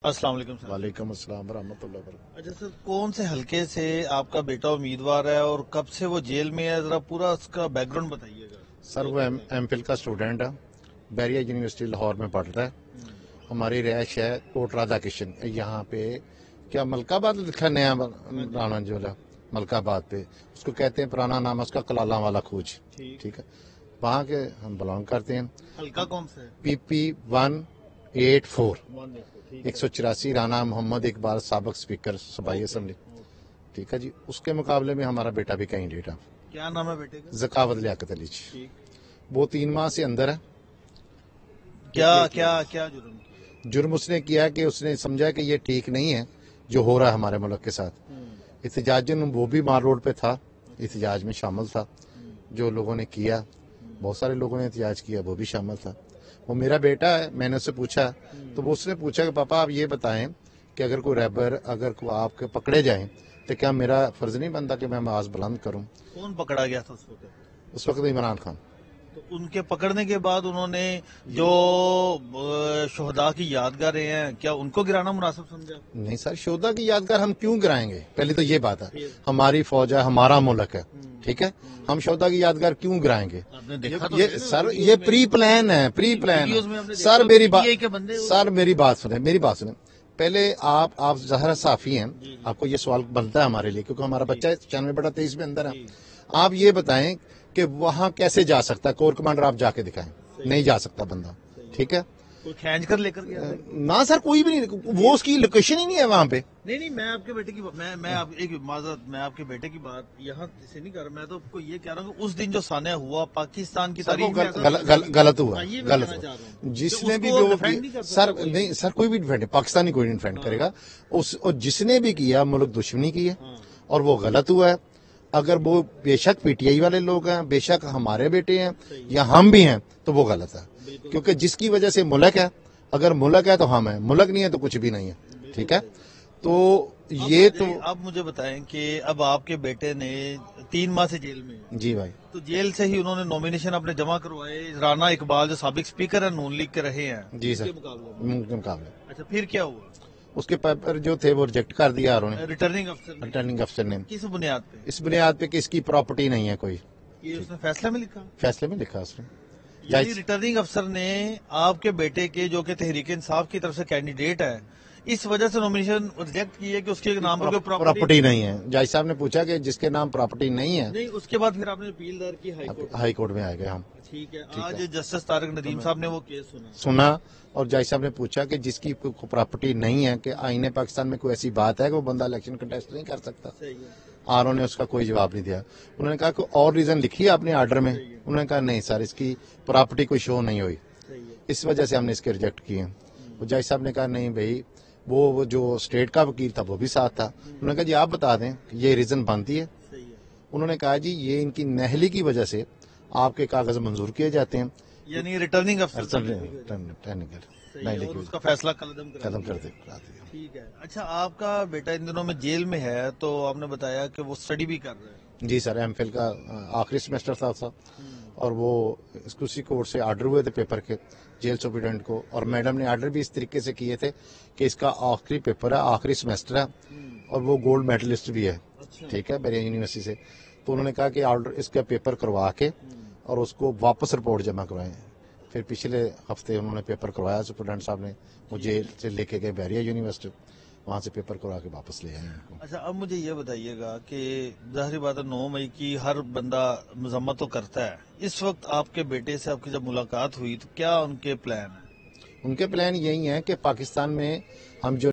अस्सलाम वालेकुम सर। वालेकुम अस्सलाम रहमतुल्लाह वबरकातुहू। अच्छा सर, कौन से हलके से आपका बेटा उम्मीदवार है और कब से वो जेल में है, जरा पूरा उसका बैकग्राउंड बताइएगा। सर वो एम फिल का स्टूडेंट है, बैरिया यूनिवर्सिटी लाहौर में पढ़ रहा है। हमारी रिहाइश है कोट राधा किशन, यहाँ पे क्या मलकाबाद लिखा नया राना जो है मलकाबाद पे, उसको कहते हैं, पुराना नाम है उसका कलाला वाला खूज। ठीक है, वहाँ के हम बिलोंग करते हैं। हल्का कौन सा है? PP 184 184 राना मोहम्मद इकबाल साबिक स्पीकर सूबाई असम्बली। ठीक है जी, उसके मुकाबले में हमारा बेटा भी कैंडिडेट है। क्या नाम है बेटे का? ज़कावत लियाकत अली जी। वो 3 माह से अंदर है। क्या क्या क्या जुर्म? जुर्म उसने किया कि उसने समझा कि ये ठीक नहीं है जो हो रहा है हमारे मुल्क के साथ। एहतजाजन वो भी मार रोड पे था, एहतजाज में शामिल था। जो लोगों ने किया, बहुत सारे लोगों ने एहतजाज किया, वो भी शामिल था। वो मेरा बेटा है। मैंने उससे पूछा तो वो उसने पूछा कि पापा आप ये बताएं कि अगर कोई रैबर अगर कोई आपके पकड़े जाएं तो क्या मेरा फर्ज नहीं बनता कि मैं आवाज बुलंद करूं। कौन पकड़ा गया था उस वक्त? उस वक्त इमरान खान। तो उनके पकड़ने के बाद उन्होंने जो शोहदा की यादगारें हैं, क्या उनको गिराना मुनासिब समझा? नहीं सर, शोधा की यादगार हम क्यों गिराएंगे? पहले तो ये बात है, हमारी फौज है, हमारा मुल्क है। ठीक है, हम शोधा की यादगार क्यों गिराएंगे? आपने देखा तो ये सर ये प्री प्लान है, प्री प्लान है। सर मेरी बात सुने, मेरी बात सुने। पहले आप ज़ाहिर साफी हैं, आपको ये सवाल बनता है हमारे लिए, क्योंकि हमारा बच्चा 96/23 में अंदर है। आप ये बताएं कि वहां कैसे जा सकता है? कोर कमांडर आप जाके दिखाएं, नहीं जा सकता बंदा। ठीक है, कोई खींच कर लेकर गया था? ना सर, कोई भी नहीं, वो उसकी लोकेशन ही नहीं है वहां पे। नहीं, मैं आपके बेटे की मैं आपके बेटे की बात यहाँ से नहीं कर रहा। मैं तो आपको ये कह रहा हूँ कि उस दिन जो सान्या हुआ पाकिस्तान की तारीख में गलत हुआ, गलत हुआ। जिसने भी सर नहीं सर, कोई भी डिफेंड, पाकिस्तानी कोई नहीं डिफेंड करेगा और जिसने भी किया मुल्क दुश्मनी की है और वो गलत हुआ है। अगर वो बेशक PTI वाले लोग हैं, बेशक हमारे बेटे हैं या हम भी हैं, तो वो गलत है, क्योंकि जिसकी वजह से मुल्क है, अगर मुल्क है तो हम हैं, मुल्क नहीं है तो कुछ भी नहीं है। ठीक है, तो ये तो अब मुझे बताएं कि अब आपके बेटे ने 3 माह से जेल में है। जी भाई, तो जेल से ही उन्होंने नॉमिनेशन अपने जमा करवाए, राना इकबाल जो साबिक स्पीकर है नून लीग के रहे हैं। जी सर, मुकाबले। अच्छा, फिर क्या हुआ? उसके पेपर जो थे वो रिजेक्ट कर दिया उन्होंने, रिटर्निंग अफसर ने। किस बुनियाद पे? इस बुनियाद पे कि इसकी प्रॉपर्टी नहीं है कोई। ये उसने फैसले में लिखा? फैसले में लिखा उसने। यानी रिटर्निंग अफसर ने आपके बेटे के, जो कि तहरीक इंसाफ की तरफ से कैंडिडेट है, इस वजह से नॉमिनेशन रिजेक्ट की है कि उसके नाम पर प्रॉपर्टी नहीं है। जज साहब ने पूछा कि जिसके नाम प्रॉपर्टी नहीं है। नहीं, उसके बाद फिर आपने अपील दर्ज की हाई कोर्ट में आ गए हम। ठीक है, आज जस्टिस तारिक नदीम साहब ने वो केस सुना और जज साहब ने पूछा कि जिसकी प्रॉपर्टी नहीं है, कि आईने पाकिस्तान में कोई ऐसी बात है कि वो बंदा इलेक्शन कंटेस्ट नहीं कर सकता। आर ने उसका कोई जवाब नहीं दिया। उन्होंने कहा कि और रीजन लिखी आपने आर्डर में? उन्होंने कहा नहीं सर, इसकी प्रॉपर्टी कोई शो नहीं हुई, इस वजह से हमने इसके रिजेक्ट किए। वो जज साहब ने कहा नहीं भाई, वो जो स्टेट का वकील था वो भी साथ था। उन्होंने कहा जी आप बता दें ये रीजन बनती है? उन्होंने कहा जी ये इनकी नहली की वजह से आपके कागज मंजूर किए जाते हैं, यानी रिटर्निंग अफसर उसका फैसला कदम कर दे। ठीक है। अच्छा, आपका बेटा इन दिनों में जेल में है, तो आपने बताया कि वो स्टडी भी कर रहे हैं? जी सर, MPhil का आखिरी सेमेस्टर था और वो उसी कोर्ट से ऑर्डर हुए थे पेपर के जेल सुप्रिटेंडेंट को, और मैडम ने ऑर्डर भी इस तरीके से किए थे कि इसका आखिरी पेपर है, आखिरी सेमेस्टर है और वो गोल्ड मेडलिस्ट भी है। ठीक है, बैरिया यूनिवर्सिटी से। तो उन्होंने कहा कि ऑर्डर इसका पेपर करवा के और उसको वापस रिपोर्ट जमा करवाएं। फिर पिछले हफ्ते उन्होंने पेपर करवाया, सुप्रिटेंडेंट साहब ने मुझे से लेके गए बैरिया यूनिवर्सिटी, वहां से पेपर करवा के वापस ले आए उनको। अच्छा, अब मुझे ये बताइएगा कि जाहिर बात है 9 मई की हर बंदा मजम्मत तो करता है। इस वक्त आपके बेटे से आपकी जब मुलाकात हुई तो क्या उनके प्लान है? उनके प्लान यही है कि पाकिस्तान में हम जो